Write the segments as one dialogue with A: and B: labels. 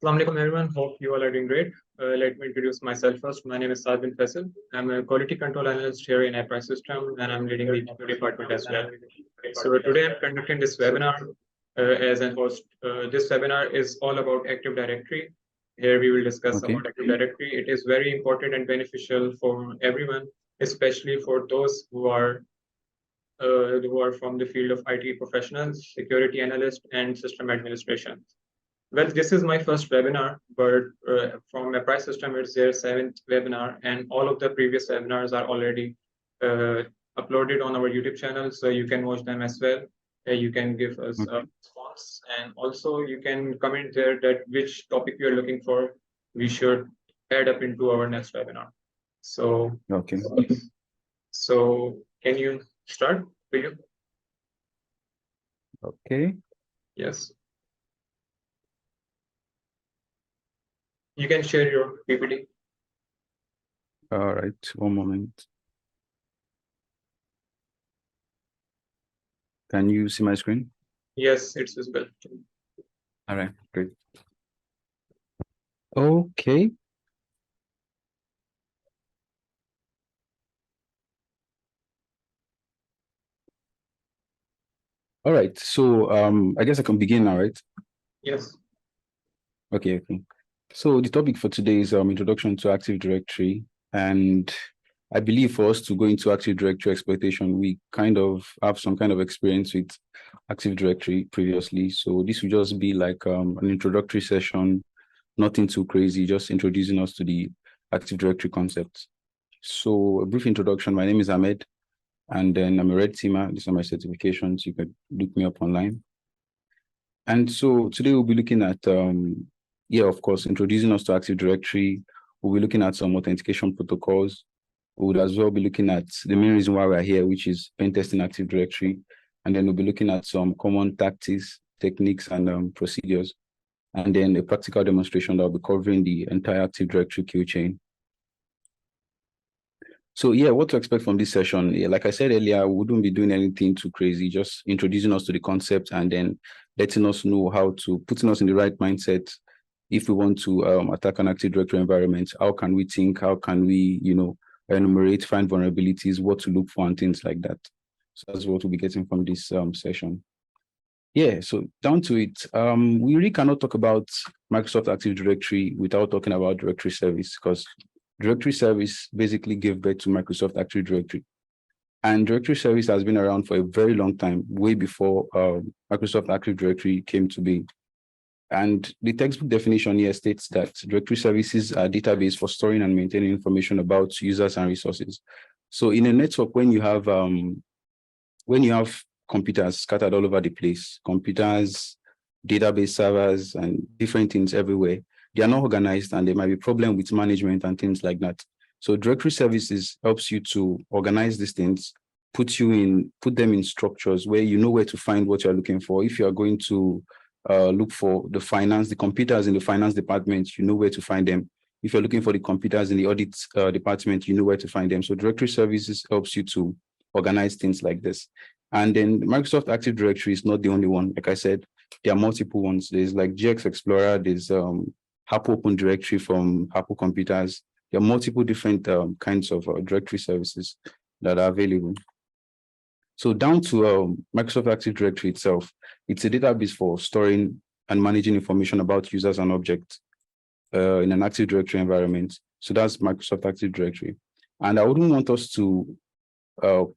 A: Assalamu alaikum everyone, hope you all are doing great. Let me introduce myself first. My name is Saad bin Faisal. I'm a quality control analyst here in Apprise system and I'm leading the QA department as well. So today I'm conducting this webinar as a host. This webinar is all about Active Directory. Here we will discuss about Active Directory. It is very important and beneficial for everyone, especially for those who are from the field of IT professionals, security analysts, and system administration. Well, this is my first webinar, but from Apprise system, it's their 7th webinar, and all of the previous webinars are already uploaded on our YouTube channel, so you can watch them as well. You can give us a response, and also you can comment there that which topic you're looking for. We should add up into our next webinar. So, so can you start, will you?
B: Okay.
A: Yes. You can share your PPT.
B: All right, one moment. Can you see my screen?
A: Yes, it's visible.
B: All right, great. Okay. All right, so I guess I can begin now, right?
A: Yes.
B: Okay. So the topic for today is introduction to Active Directory, and I believe for us to go into Active Directory exploitation, we kind of have some kind of experience with Active Directory previously. So this will just be like an introductory session, nothing too crazy, just introducing us to the Active Directory concept. So a brief introduction. My name is Ahmed, and then I'm a red teamer. These are my certifications. You can look me up online. And so today we'll be looking at, of course, introducing us to Active Directory. We'll be looking at some authentication protocols. We would as well be looking at the main reason why we're here, which is pen testing Active Directory. And then we'll be looking at some common tactics, techniques, and procedures. And then a practical demonstration that will be covering the entire Active Directory queue chain. So what to expect from this session? Like I said earlier, we wouldn't be doing anything too crazy, just introducing us to the concept and then letting us know putting us in the right mindset. If we want to attack an Active Directory environment, how can we think? How can we, enumerate, find vulnerabilities, what to look for, and things like that. So that's what we'll be getting from this session. So down to it, we really cannot talk about Microsoft Active Directory without talking about directory service, because directory service basically gave birth to Microsoft Active Directory. And directory service has been around for a very long time, way before Microsoft Active Directory came to be. And the textbook definition here states that directory services are database for storing and maintaining information about users and resources. So in a network, when you have computers scattered all over the place, computers, database servers, and different things everywhere, they are not organized and there might be problem with management and things like that. So directory services helps you to organize these things, put them in structures where you know where to find what you're looking for. If you are going to look for the computers in the finance department, you know where to find them. If you're looking for the computers in the audit department, you know where to find them. So directory services helps you to organize things like this. And then Microsoft Active Directory is not the only one. Like I said, there are multiple ones. There's like GX Explorer, there's Apple Open Directory from Apple Computers. There are multiple different kinds of directory services that are available. So down to Microsoft Active Directory itself, it's a database for storing and managing information about users and objects in an Active Directory environment. So that's Microsoft Active Directory. And I wouldn't want us to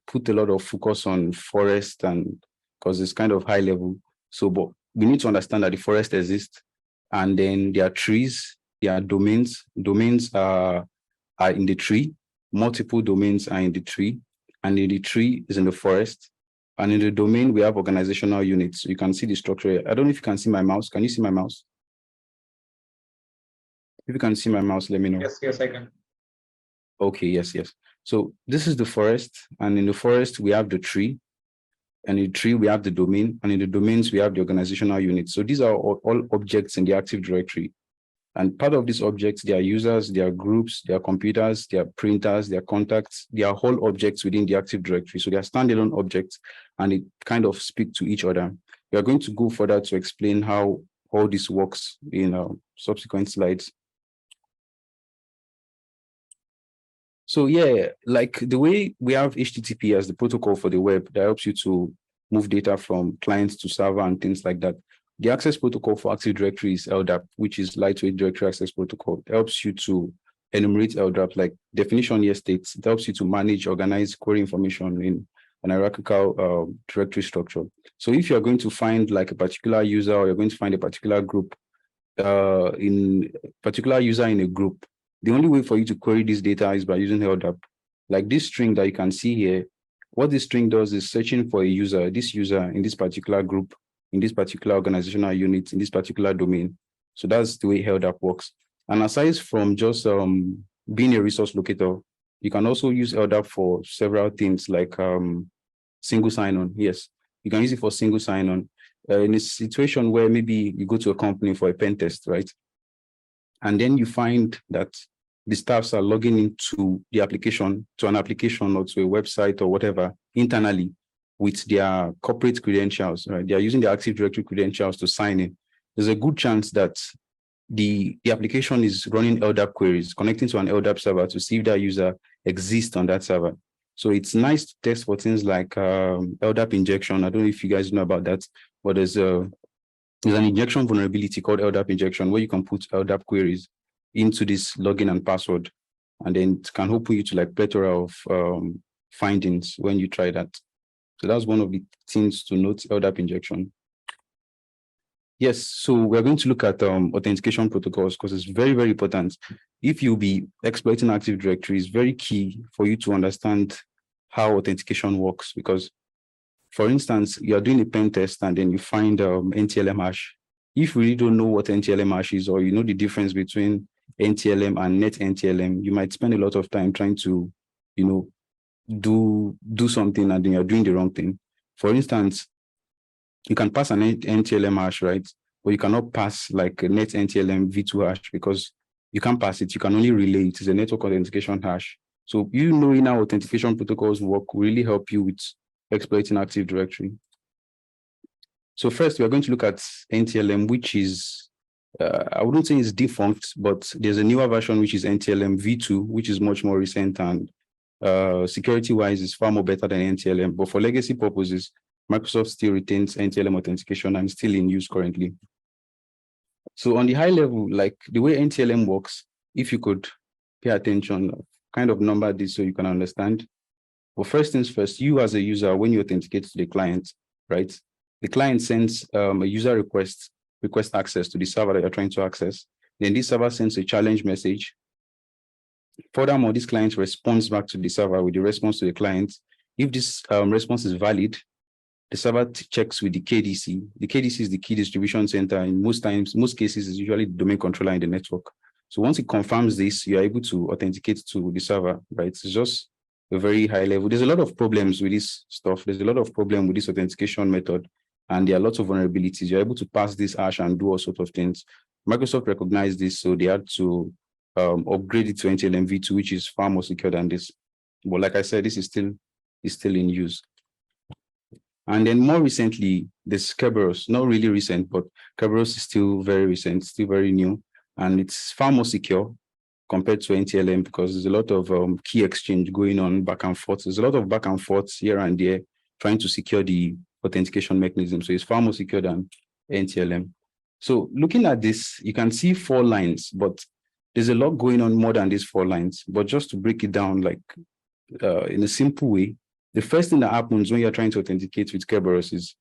B: put a lot of focus on forest, and because it's kind of high level. So, but we need to understand that the forest exists, and then there are trees, there are domains. Domains are in the tree. Multiple domains are in the tree, and in the tree is in the forest. And in the domain, we have organizational units. So you can see the structure. I don't know if you can see my mouse. Can you see my mouse? If you can see my mouse, let me know.
A: Yes, I can.
B: Okay, yes. So this is the forest, and in the forest, we have the tree. And in the tree, we have the domain, and in the domains, we have the organizational units. So these are all objects in the Active Directory. And part of these objects, they are users, they are groups, they are computers, they are printers, they are contacts, they are whole objects within the Active Directory. So they are standalone objects, and it kind of speak to each other. We are going to go further to explain how all this works in subsequent slides. So yeah, like the way we have HTTP as the protocol for the web that helps you to move data from clients to server and things like that. The access protocol for Active Directory is LDAP, which is Lightweight Directory Access Protocol. It helps you to enumerate LDAP, like definition here states. It helps you to manage, organize query information in an hierarchical directory structure. So if you're going to find like a particular user, or you're going to find a particular group, in a group, the only way for you to query this data is by using LDAP. Like this string that you can see here, what this string does is searching for a user, this user in this particular group, in this particular organizational unit, in this particular domain. So that's the way LDAP works. And aside from just being a resource locator, you can also use LDAP for several things like single sign-on. Yes, you can use it for single sign-on. In a situation where maybe you go to a company for a pen test, right? And then you find that the staffs are logging into the application, to an application or to a website or whatever internally with their corporate credentials, right? They are using the Active Directory credentials to sign in. There's a good chance that the application is running LDAP queries, connecting to an LDAP server to see if that user exists on that server. So it's nice to test for things like LDAP injection. I don't know if you guys know about that, but there's an injection vulnerability called LDAP injection where you can put LDAP queries into this login and password, and then it can open you to like plethora of findings when you try that. So that's one of the things to note, LDAP injection. Yes, so we're going to look at authentication protocols because it's very, very important. If you'll be exploiting Active Directory, it's very key for you to understand how authentication works, because for instance, you're doing a pen test and then you find NTLM hash. If you really don't know what NTLM hash is, or you know the difference between NTLM and net NTLM, you might spend a lot of time trying to, do something and then you're doing the wrong thing. For instance, you can pass an NTLM hash, right? But you cannot pass like a net NTLM v2 hash because you can't pass it. You can only relay it. It's a network authentication hash. So knowing how authentication protocols work will really help you with exploiting Active Directory. So first, we're going to look at NTLM, which is, I wouldn't say it's defunct, but there's a newer version, which is NTLM v2, which is much more recent and security-wise is far more better than NTLM. But for legacy purposes, Microsoft still retains NTLM authentication and still in use currently. So on the high level, like the way NTLM works, if you could pay attention, kind of number this so you can understand. Well, first things first, you as a user, when you authenticate to the client, right? The client sends a user request access to the server that you're trying to access. Then this server sends a challenge message. Furthermore, this client responds back to the server with the response to the client. If this response is valid, the server checks with the KDC. The KDC is the key distribution center. In most cases, is usually the domain controller in the network. So once it confirms this, you're able to authenticate to the server, right? It's just a very high level. There's a lot of problems with this stuff. There's a lot of problem with this authentication method, and there are lots of vulnerabilities. You're able to pass this hash and do all sorts of things. Microsoft recognized this, so they had to upgrade it to NTLM v2, which is far more secure than this. But like I said, this is still in use. And then more recently, there's Kerberos, not really recent, but Kerberos is still very recent, still very new, and it's far more secure compared to NTLM because there's a lot of key exchange going on back and forth. There's a lot of back and forth here and there trying to secure the authentication mechanism. So it's far more secure than NTLM. So looking at this, you can see 4 lines, but there's a lot going on more than these 4 lines. But just to break it down, like in a simple way, the first thing that happens when you're trying to authenticate with Kerberos is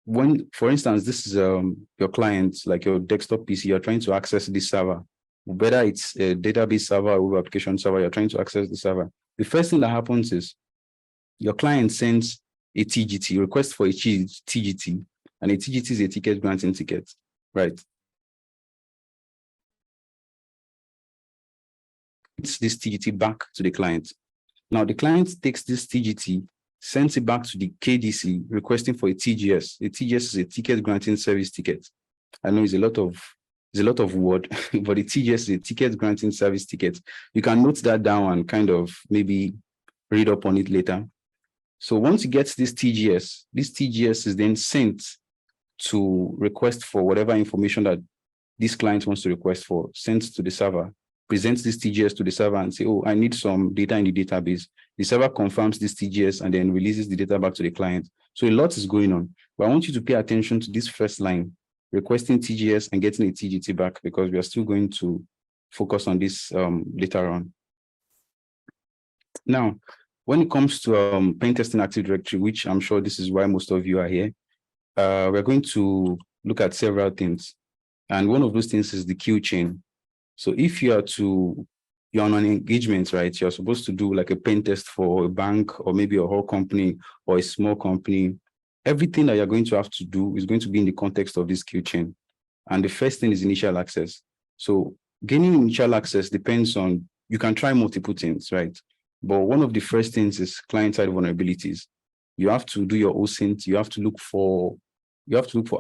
B: when, for instance, this is your client, like your desktop PC, you're trying to access this server, whether it's a database server or web application server, you're trying to access the server. The first thing that happens is your client sends a TGT, request for a TGT, and a TGT is a ticket granting ticket, right? It's this TGT back to the client. Now, the client takes this TGT, sends it back to the KDC, requesting for a TGS. A TGS is a ticket granting service ticket. I know it's a lot of word, but the TGS is a ticket granting service ticket. You can note that down and kind of maybe read up on it later. So once you get this TGS is then sent to request for whatever information that this client wants to request for, sends to the server, presents this TGS to the server and say, oh, I need some data in the database. The server confirms this TGS and then releases the data back to the client. So a lot is going on, but I want you to pay attention to this first line, requesting TGS and getting a TGT back, because we are still going to focus on this later on. Now, when it comes to pen testing Active Directory, which I'm sure this is why most of you are here, we're going to look at several things. And one of those things is the queue chain. So if you're on an engagement, right, you're supposed to do like a pen test for a bank or maybe a whole company or a small company, everything that you're going to have to do is going to be in the context of this queue chain. And the first thing is initial access. So gaining initial access depends on, you can try multiple things, right? But one of the first things is client-side vulnerabilities. You have to do your OSINT, you have to look for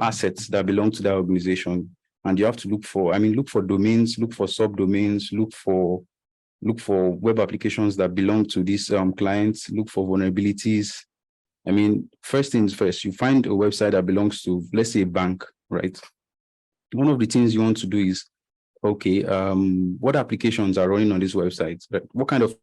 B: assets that belong to that organization. And you have to look for domains, look for subdomains, look for web applications that belong to these clients, look for vulnerabilities. I mean, first things first, you find a website that belongs to, let's say, a bank, right? One of the things you want to do is, okay, what applications are running on this website? What kind of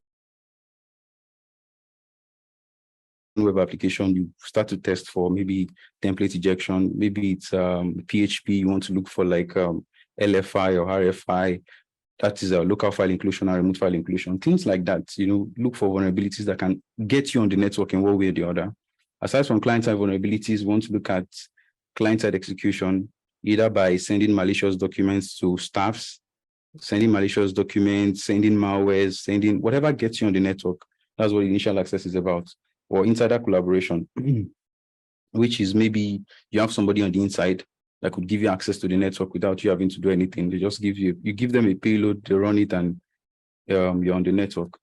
B: web application you start to test for? Maybe template injection, maybe it's PHP, you want to look for like LFI or RFI, that is a local file inclusion and remote file inclusion, things like that. Look for vulnerabilities that can get you on the network in one way or the other. Aside from client-side vulnerabilities, we want to look at client-side execution, either by sending malicious documents to staffs, sending malicious documents, sending malwares, sending whatever gets you on the network. That's what initial access is about. Or insider collaboration, which is maybe you have somebody on the inside that could give you access to the network without you having to do anything. They just you give them a payload, they run it, and you're on the network.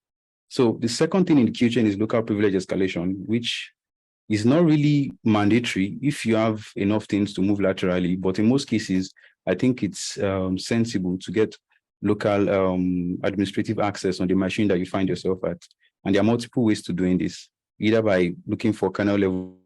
B: So the second thing in the queue chain is local privilege escalation, which is not really mandatory if you have enough things to move laterally. But in most cases, I think it's sensible to get local administrative access on the machine that you find yourself at. And there are multiple ways to doing this, either by looking for kernel level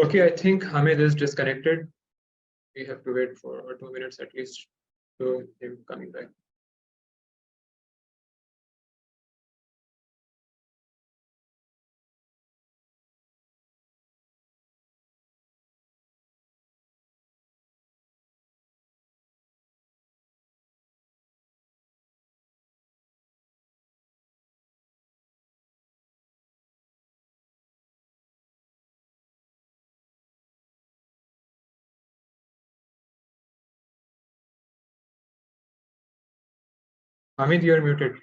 A: Okay, I think Hamid is disconnected. We have to wait for 2 minutes at least to him coming back. Hamid, you are muted.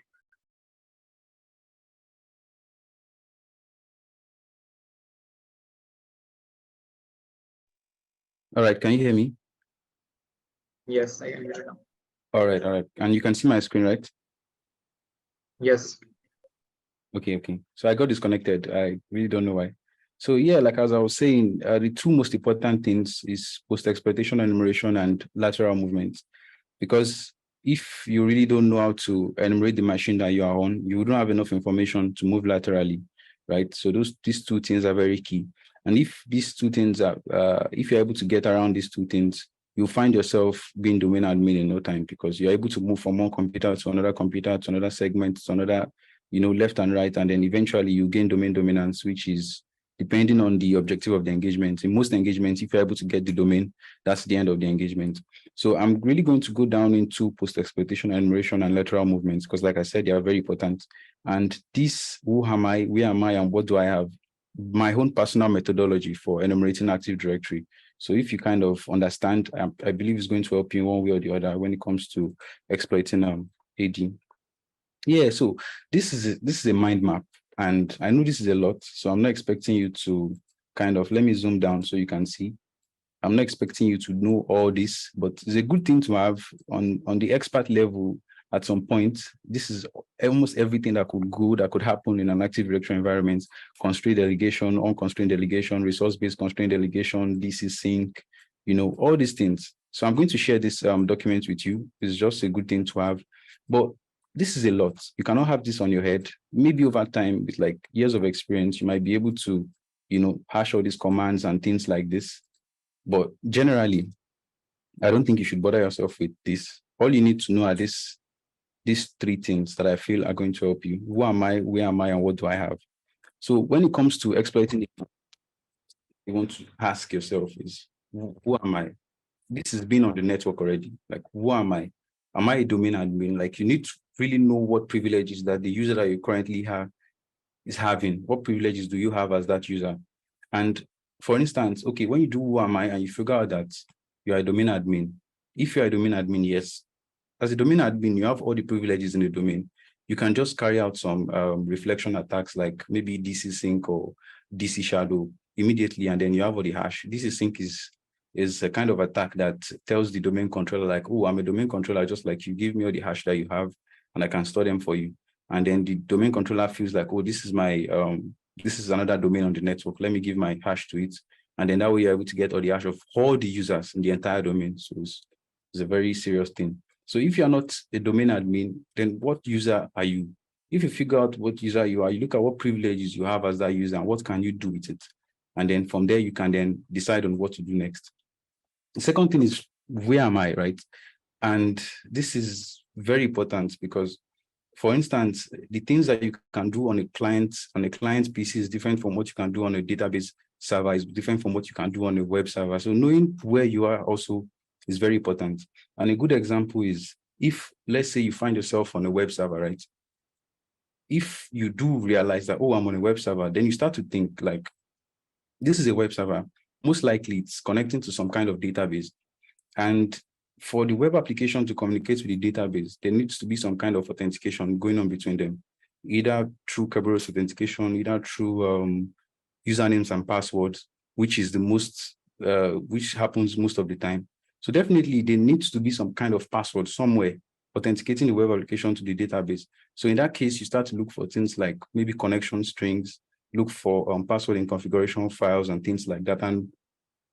B: All right, can you hear me?
A: Yes, I can hear you now.
B: All right. And you can see my screen, right?
A: Yes.
B: Okay. So I got disconnected. I really don't know why. So yeah, like as I was saying, the two most important things is post-exploitation enumeration and lateral movement. Because if you really don't know how to enumerate the machine that you are on, you don't have enough information to move laterally, right? So these two things are very key. And if these two things are, if you're able to get around these two things, you'll find yourself being domain admin in no time, because you're able to move from one computer to another segment, to another, left and right. And then eventually you gain domain dominance, which is depending on the objective of the engagement. In most engagements, if you're able to get the domain, that's the end of the engagement. So I'm really going to go down into post-exploitation, enumeration, and lateral movements, because like I said, they are very important. And this, who am I, where am I, and what do I have? My own personal methodology for enumerating Active Directory. So if you kind of understand, I believe it's going to help you one way or the other when it comes to exploiting AD. Yeah, so this is a mind map, and I know this is a lot, so I'm not expecting you to kind of, let me zoom down so you can see. I'm not expecting you to know all this, but it's a good thing to have on the expert level. At some point, this is almost everything that could happen in an Active Directory environment: constrained delegation, unconstrained delegation, resource-based constrained delegation, DC sync, all these things. So I'm going to share this document with you. It's just a good thing to have, but this is a lot. You cannot have this on your head. Maybe over time, with like years of experience, you might be able to, hash all these commands and things like this. But generally, I don't think you should bother yourself with this. All you need to know are these three things that I feel are going to help you. Who am I, where am I, and what do I have? So when it comes to exploiting, you want to ask yourself is, who am I? This has been on the network already. Like, who am I? Am I a domain admin? Like, you need to really know what privileges that the user that you currently have is having. What privileges do you have as that user? And for instance, okay, when you do who am I and you figure out that you're a domain admin, if you're a domain admin, yes, as a domain admin, you have all the privileges in the domain. You can just carry out some reflection attacks like maybe DC sync or DC shadow immediately, and then you have all the hash. DC sync is a kind of attack that tells the domain controller like, oh, I'm a domain controller, just like you, give me all the hash that you have and I can store them for you. And then the domain controller feels like, oh, this is my this is another domain on the network. Let me give my hash to it. And then that way you're able to get all the hash of all the users in the entire domain. So it's a very serious thing. So if you're not a domain admin, then what user are you? If you figure out what user you are, you look at what privileges you have as that user and what can you do with it. And then from there, you can then decide on what to do next. The second thing is, where am I, right? And this is very important because, for instance, the things that you can do on a client PC is different from what you can do on a database server, is different from what you can do on a web server. So knowing where you are also is very important. And a good example is, if, let's say, you find yourself on a web server, right? If you do realize that, oh, I'm on a web server, then you start to think like, this is a web server. Most likely it's connecting to some kind of database. And for the web application to communicate with the database, there needs to be some kind of authentication going on between them, either through Kerberos authentication, either through usernames and passwords, which is the most, which happens most of the time. So definitely there needs to be some kind of password somewhere authenticating the web application to the database. So in that case, you start to look for things like maybe connection strings, look for password in configuration files and things like that. And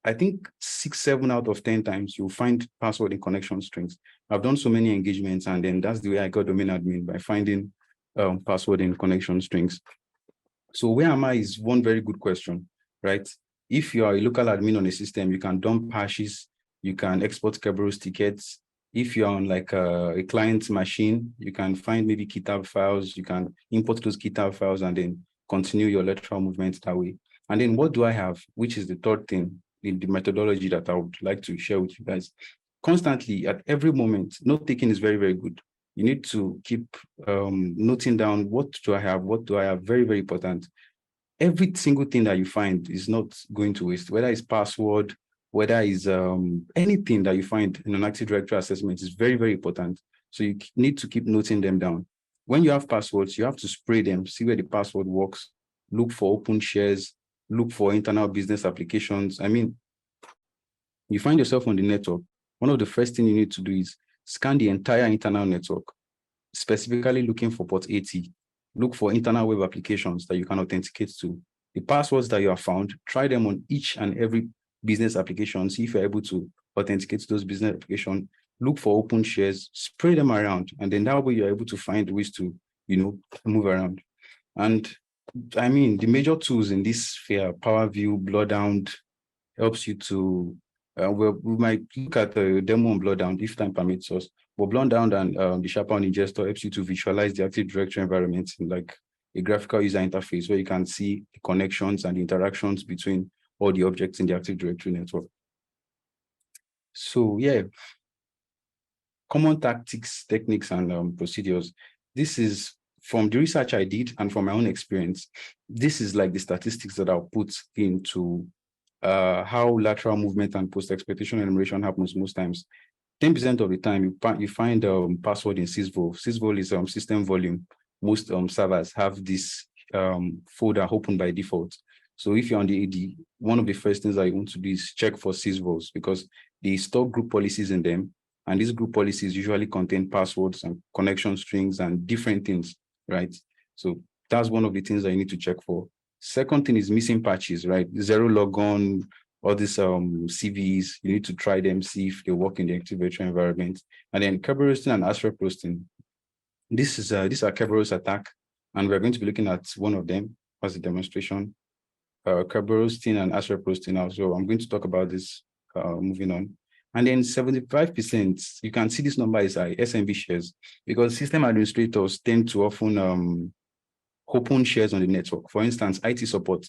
B: I think 6, 7 out of 10 times you'll find password in connection strings. I've done so many engagements, and then that's the way I got domain admin, by finding password in connection strings. So where am I is one very good question, right? If you are a local admin on a system, you can dump hashes, you can export Kerberos tickets. If you're on like a client machine, you can find maybe GitHub files, you can import those GitHub files and then continue your lateral movement that way. And then what do I have, which is the third thing, in the methodology that I would like to share with you guys. Constantly, at every moment, note taking is very, very good. You need to keep noting down, what do I have? What do I have? Very, very important. Every single thing that you find is not going to waste, whether it's password, whether it's anything that you find in an Active Directory assessment is very, very important. So you need to keep noting them down. When you have passwords, you have to spray them, see where the password works, look for open shares, look for internal business applications. I mean, you find yourself on the network, one of the first things you need to do is scan the entire internal network, specifically looking for port 80. Look for internal web applications that you can authenticate to. The passwords that you have found, try them on each and every business application. See if you're able to authenticate to those business applications. Look for open shares, spray them around, and then that way you're able to find ways to, move around. And I mean, the major tools in this sphere, PowerView, Bloodhound, helps you to, we might look at the demo on Bloodhound if time permits us, but Bloodhound and the Chaperone Ingester helps you to visualize the Active Directory environment in like a graphical user interface where you can see the connections and the interactions between all the objects in the Active Directory network. So yeah, common tactics, techniques, and procedures. This is from the research I did and from my own experience. This is like the statistics that I'll put into how lateral movement and post-exploitation enumeration happens most times. 10% of the time, you find password in sysvol. Sysvol is system volume. Most servers have this folder open by default. So if you're on the AD, one of the first things that you want to do is check for sysvols, because they store group policies in them. And these group policies usually contain passwords and connection strings and different things, right? So that's one of the things that you need to check for. Second thing is missing patches, right? Zero logon, all these CVEs, you need to try them, see if they work in the Active Directory environment. And then Kerberos and R4T. These are Kerberos attack, and we're going to be looking at one of them as a demonstration. Kerberos and R4T now. So I'm going to talk about this moving on. And then 75%, you can see this number is SMB shares, because system administrators tend to often open shares on the network. For instance, IT support,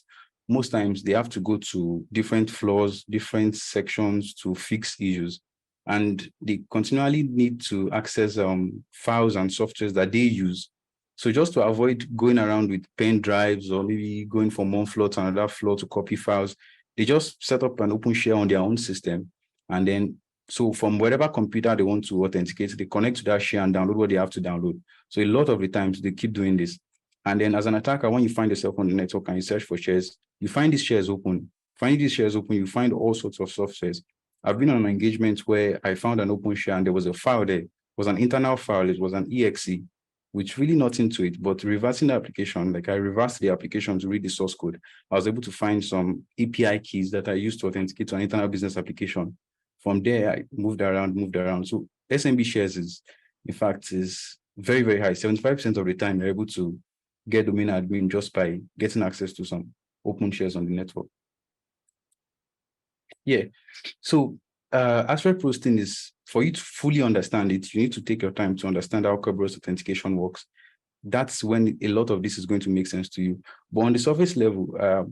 B: most times they have to go to different floors, different sections to fix issues. And they continually need to access files and softwares that they use. So just to avoid going around with pen drives or maybe going from one floor to another floor to copy files, they just set up an open share on their own system. And then, so from whatever computer they want to authenticate, they connect to that share and download what they have to download. So a lot of the times they keep doing this. And then as an attacker, when you find yourself on the network and you search for shares, you find these shares open. Finding these shares open, you find all sorts of softwares. I've been on an engagement where I found an open share and there was a file there. It was an internal file. It was an exe, which really nothing to it, but reversing the application, like I reversed the application to read the source code. I was able to find some API keys that I used to authenticate to an internal business application. From there, I moved around. So SMB shares is, in fact, is very, very high. 75% of the time, you're able to get domain admin just by getting access to some open shares on the network. Yeah, so Ashray posting is, for you to fully understand it, you need to take your time to understand how Kerberos authentication works. That's when a lot of this is going to make sense to you. But on the surface level,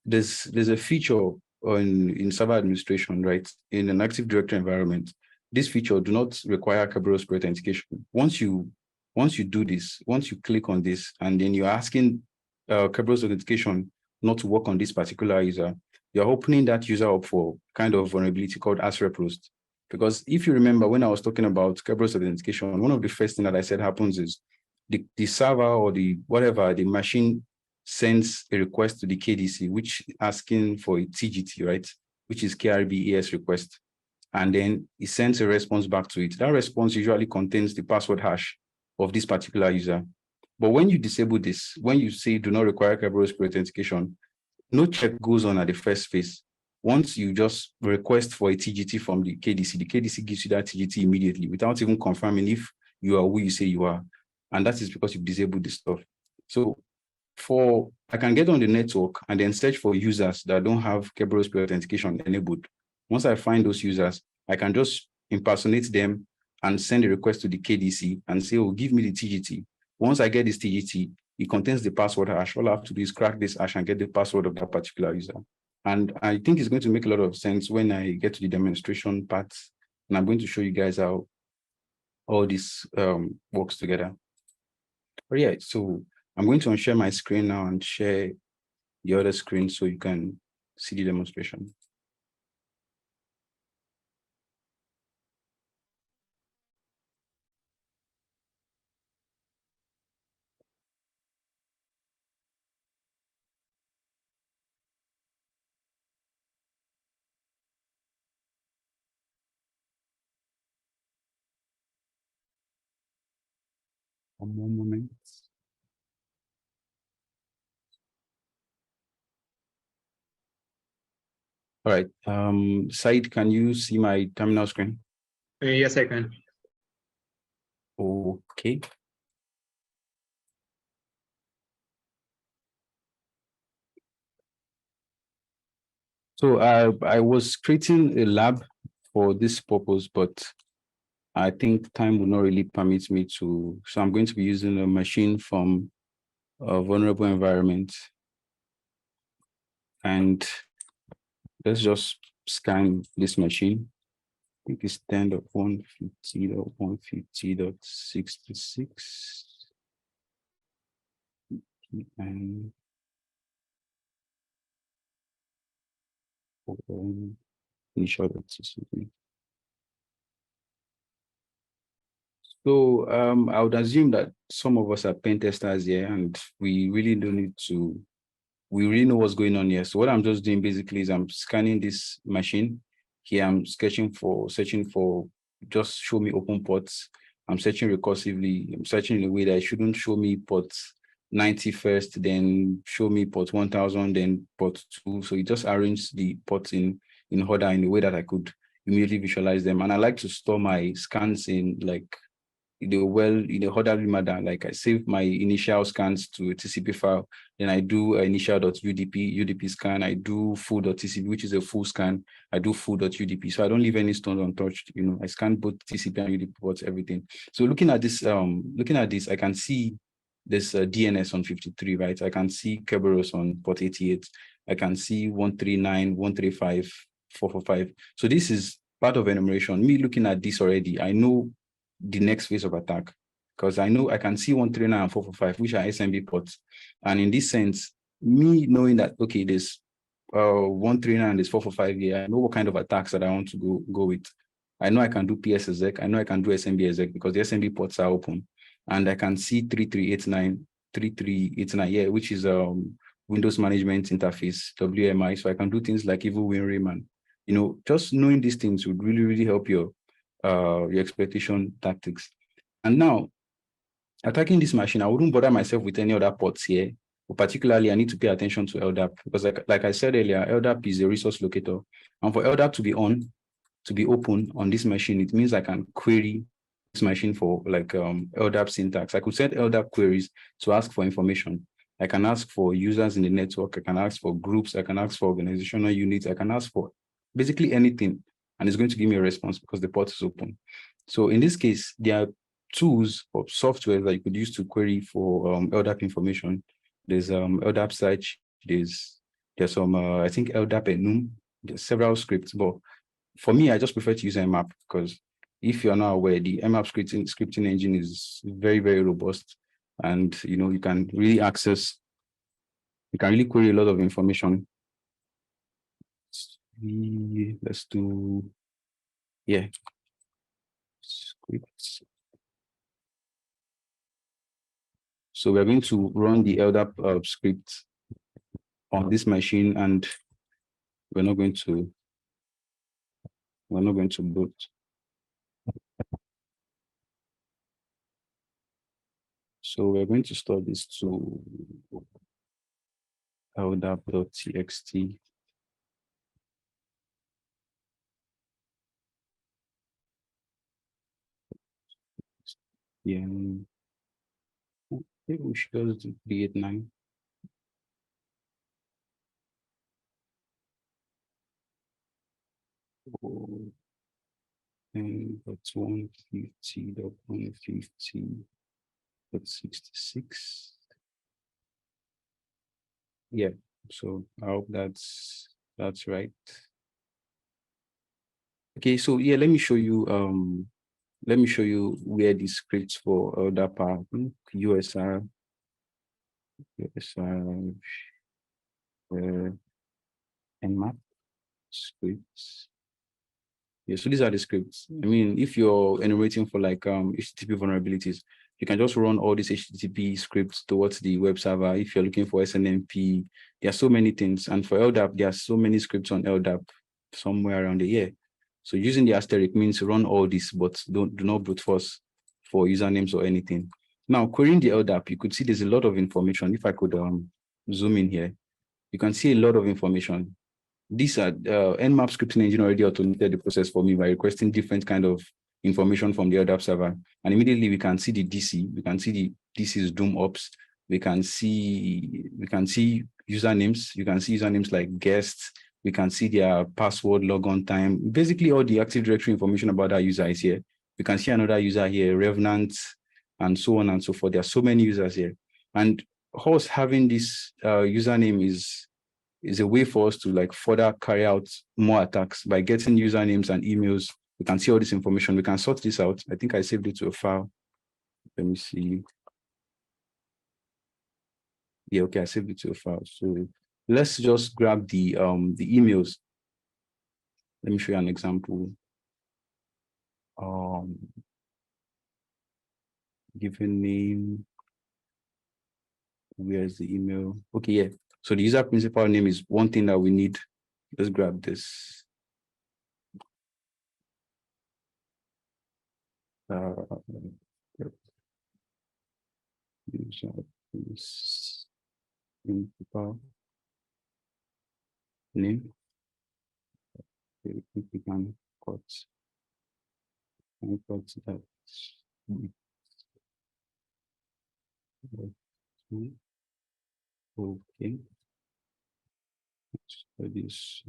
B: there's a feature in server administration, right? In an Active Directory environment, this feature do not require Kerberos authentication. Once you do this, once you click on this, and then you're asking Kerberos authentication not to work on this particular user, you're opening that user up for kind of vulnerability called R4T. Because if you remember, when I was talking about Kerberos authentication, one of the first things that I said happens is the server or the machine sends a request to the KDC, which asking for a TGT, right? Which is KRBES request. And then it sends a response back to it. That response usually contains the password hash of this particular user. But when you disable this, when you say do not require Kerberos authentication, no check goes on at the first phase. Once you just request for a TGT from the KDC gives you that TGT immediately without even confirming if you are who you say you are. And that is because you've disabled this stuff. So I can get on the network and then search for users that don't have Kerberos authentication enabled. Once I find those users, I can just impersonate them and send a request to the KDC and say, oh, give me the TGT. Once I get this TGT, it contains the password hash. All I have to do is crack this hash and get the password of that particular user. And I think it's going to make a lot of sense when I get to the demonstration part. And I'm going to show you guys how all this works together. But yeah, so I'm going to unshare my screen now and share the other screen so you can see the demonstration. One more moment. All right. Said, can you see my terminal screen?
A: Yes, I can.
B: Okay. So I was creating a lab for this purpose, but I think time will not really permit me to. So I'm going to be using a machine from a vulnerable environment. And let's just scan this machine. think it's 10.150.150.66. And initial.tcp. So I would assume that some of us are pen testers here, and we really don't need to, we really know what's going on here. So what I'm just doing basically is I'm scanning this machine. Here I'm searching for, just show me open ports. I'm searching recursively. I'm searching in a way that it shouldn't show me port 90 first, then show me port 1000, then port 2. So it just arranges the ports in order in a way that I could immediately visualize them. And I like to store my scans in like in a orderly manner. Like I save my initial scans to a TCP file, then I do initial.udp scan, I do full.tcp, which is a full scan, I do full.udp. So I don't leave any stones untouched. I scan both TCP and UDP ports, everything. So looking at this, I can see this DNS on 53, right? I can see Kerberos on port 88. I can see 139, 135, 445. So this is part of enumeration. Me looking at this already, I know the next phase of attack, because I know I can see 139 and 445, which are SMB ports. And in this sense, me knowing that, okay, there's 139 and there's 445 here, I know what kind of attacks that I want to go with. I know I can do PS exec, I know I can do SMB exec because the SMB ports are open. And I can see 3389, yeah, which is Windows Management Interface, WMI. So I can do things like even WinRayman. Just knowing these things would really, really help your exploitation tactics. And now, attacking this machine, I wouldn't bother myself with any other ports here. But particularly, I need to pay attention to LDAP because, like I said earlier, LDAP is a resource locator. And for LDAP to be open on this machine, it means I can query this machine for like LDAP syntax. I could send LDAP queries to ask for information. I can ask for users in the network. I can ask for groups. I can ask for organizational units. I can ask for basically anything. And it's going to give me a response because the port is open. So in this case, there are tools or software that you could use to query for LDAP information. There's LDAP search. There's some, I think LDAP enum. There's several scripts, but for me, I just prefer to use Mmap because if you're not aware, the Mmap scripting engine is very, very robust. And, you can really query a lot of information. Let's do, yeah, scripts. So we're going to run the LDAP script on this machine, and we're not going to boot. So we're going to store this to ldap.txt. Yeah, maybe we should just do 389. And that's 150.150.66. Yeah, so I hope that's right. Okay, so yeah, let me show you where the scripts for LDAP are. USR, Nmap scripts. Yeah, so these are the scripts. I mean, if you're enumerating for like HTTP vulnerabilities, you can just run all these HTTP scripts towards the web server. If you're looking for SNMP, there are so many things. And for LDAP, there are so many scripts on LDAP somewhere around the year. So using the asterisk means run all this, but do not brute force for usernames or anything. Now, querying the LDAP, you could see there's a lot of information. If I could zoom in here, you can see a lot of information. These are Nmap scripting engine already automated the process for me by requesting different kind of information from the LDAP server. And immediately we can see the DC, we can see the DC's doom ops, we can see usernames, you can see usernames like guests, we can see their password, logon time, basically all the Active Directory information about that user is here. We can see another user here, Revenant, and so on and so forth. There are so many users here. And us having this username is a way for us to like further carry out more attacks by getting usernames and emails We can see all this information. We can sort this out. I think I saved it to a file. Let me see. Yeah, okay, I saved it to a file. So let's just grab the emails. Let me show you an example. Given name. Where's the email? Okay, yeah. So the user principal name is one thing that we need. Let's grab this. User principal name. We can cut that. Okay. So this.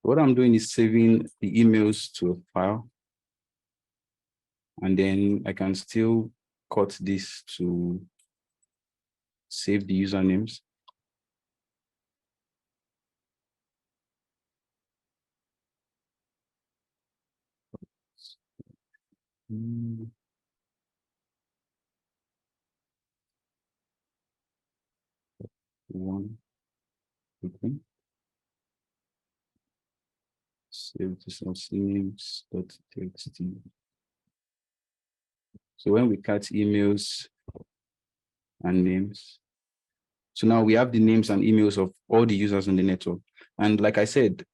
B: What I'm doing is saving the emails to a file. And then I can still cut this to save the usernames. One, okay. Save this as names.txt. So when we cut emails and names, so now we have the names and emails of all the users on the network. And like I said,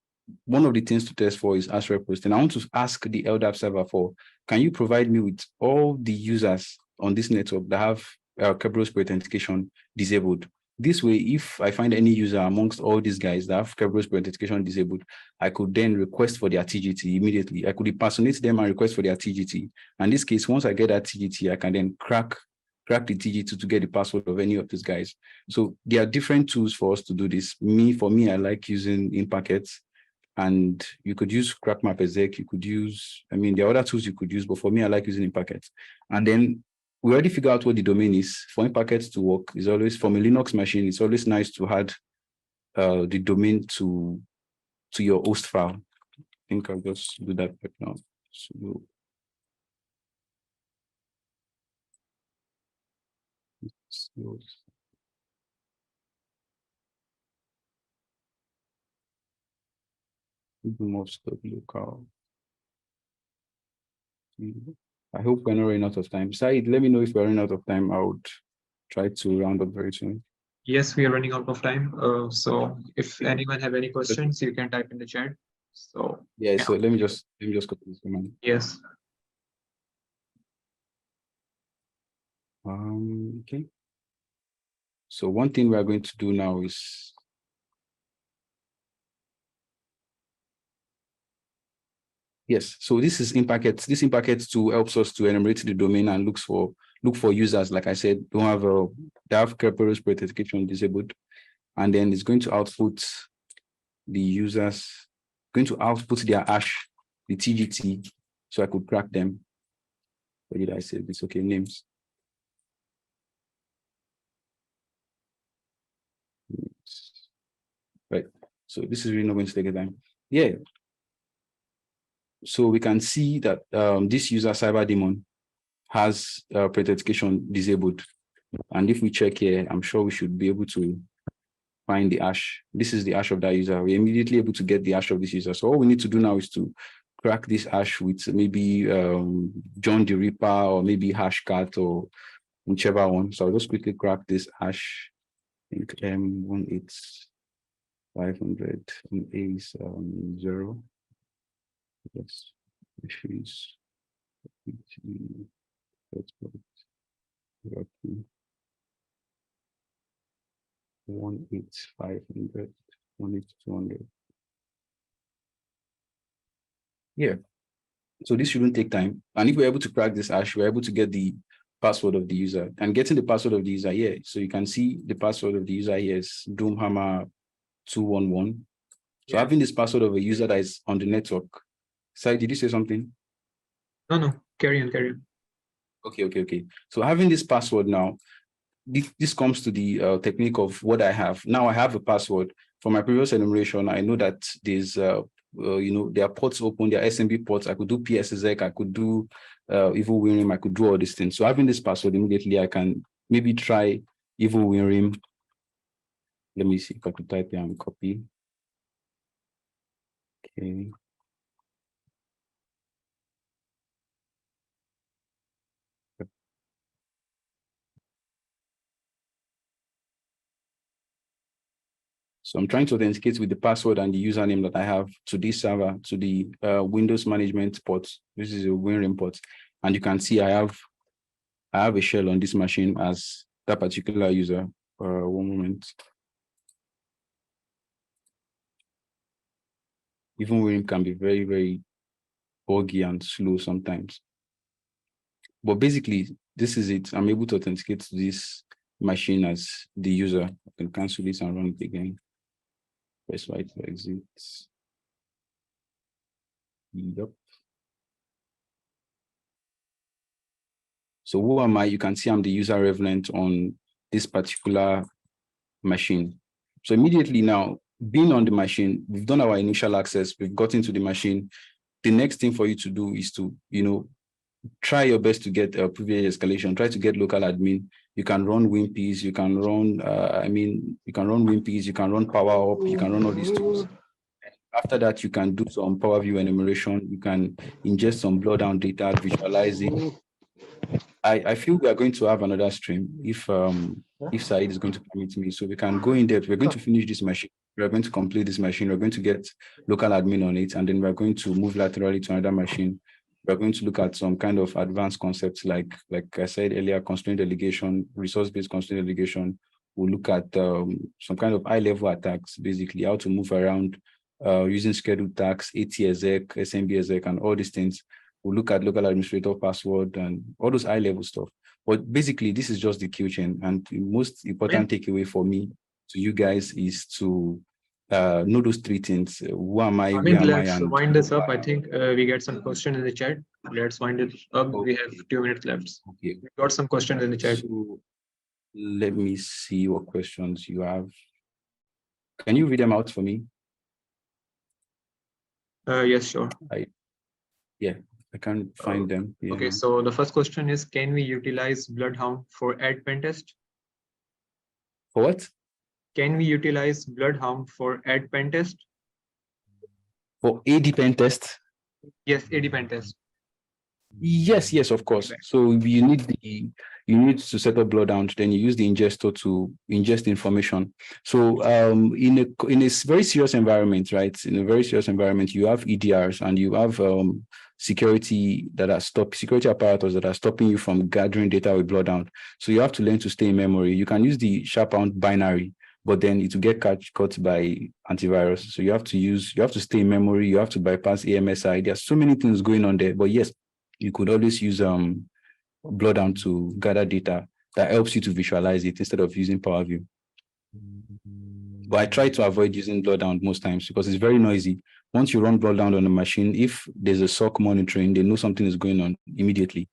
B: one of the things to test for is hash repository. And I want to ask the LDAP server for, can you provide me with all the users on this network that have Kerberos pre-authentication disabled? This way, if I find any user amongst all these guys that have Kerberos pre-authentication disabled, I could then request for their TGT immediately. I could impersonate them and request for their TGT. And in this case, once I get that TGT, I can then crack the TGT to get the password of any of these guys. So there are different tools for us to do this. For me, I like using in-packets. And you could use crackmap exec, you could use, there are other tools you could use, but for me, I like using in-packets. And then we already figure out what the domain is. For in-packets to work, is always, from a Linux machine, it's always nice to add the domain to your host file. I think I'll just do that right now. So, most local. I hope we're not running out of time. Said, let me know if we're running out of time. I would try to round up very soon.
A: Yes, we are running out of time. So if anyone have any questions, you can type in the chat. So
B: yeah. So let me just copy this command.
A: Yes.
B: Okay. So one thing we are going to do now is yes. So this is in-packets. This in-packets tool helps us to enumerate the domain and look for users. Like I said, they have Kerberos pre-authentication disabled, and then it's going to output the users, going to output their hash, the TGT, so I could crack them. What did I say? It's okay. Names. Right. So this is really not going to take a time. Yeah. So we can see that this user CyberDemon has pre-authentication disabled. And if we check here, I'm sure we should be able to find the hash. This is the hash of that user. We're immediately able to get the hash of this user. So all we need to do now is to crack this hash with maybe John the Ripper or maybe Hashcat or whichever one. So I'll just quickly crack this hash. I think M18500 and A is 0. Yes, issues. 18500, 18200. Yeah. So this shouldn't take time. And if we're able to crack this hash, we're able to get the password of the user. And getting the password of the user here. So you can see the password of the user here is Doomhammer211. So having this password of a user that is on the network. Sai, did you say something?
A: No, carry on.
B: Okay. So having this password now, this comes to the technique of what I have. Now I have a password. For my previous enumeration, I know that there's their ports open, their SMB ports. I could do PSSX, I could do Evil WinRIM, I could do all these things. So having this password immediately, I can maybe try Evil WinRIM. Let me see if I could type here and copy. Okay. So I'm trying to authenticate with the password and the username that I have to this server, to the Windows management port. This is a WinRIM port. And you can see I have a shell on this machine as that particular user. One moment. Even WinRIM can be very, very buggy and slow sometimes. But basically, this is it. I'm able to authenticate to this machine as the user. I can cancel this and run it again. Press Y to exit. Yep. So who am I? You can see I'm the user revenant on this particular machine. So immediately now, being on the machine, we've done our initial access, we've got into the machine. The next thing for you to do is to, try your best to get a privilege escalation, try to get local admin. You can run WinPs, you can run, you can run WinPs, you can run Power Up, you can run all these tools. After that, you can do some Power View enumeration, you can ingest some blow-down data, visualize it. I feel we are going to have another stream if Said is going to permit me. So we can go in depth. We're going to finish this machine. We're going to complete this machine. We're going to get local admin on it, and then we're going to move laterally to another machine. We're going to look at some kind of advanced concepts like I said earlier, constraint delegation, resource-based constraint delegation. We'll look at some kind of high-level attacks, basically how to move around using scheduled tags, ATSEC, SMBSEC, and all these things. We'll look at local administrator password and all those high-level stuff. But basically, this is just the Q chain. And the most important takeaway for me to you guys is to know those three things. Who am I? Where am I?
A: Let's wind this up. I think we get some question in the chat. Let's wind it up. Okay. We have 2 minutes left. Okay. We got some questions in the chat.
B: So, let me see what questions you have. Can you read them out for me?
A: Yes, sure.
B: I can't find them. Yeah.
A: Okay, so the first question is, can we utilize Bloodhound for AD pen test?
B: For what?
A: Can we utilize Bloodhound for AD pen test?
B: For AD pen test?
A: Yes, AD pen test.
B: Yes, of course. So you need to set up Bloodhound, then you use the ingester to ingest information. So in a very serious environment, right? In a very serious environment, you have EDRs and you have security apparatus that are stopping you from gathering data with Bloodhound. So you have to learn to stay in memory. You can use the Sharphound binary, but then it will get caught by antivirus. So you have to stay in memory. You have to bypass AMSI. There's so many things going on there. But yes, you could always use Bloodhound to gather data that helps you to visualize it instead of using Power View. But I try to avoid using Bloodhound most times because it's very noisy. Once you run Bloodhound on a machine, if there's a SOC monitoring, they know something is going on immediately.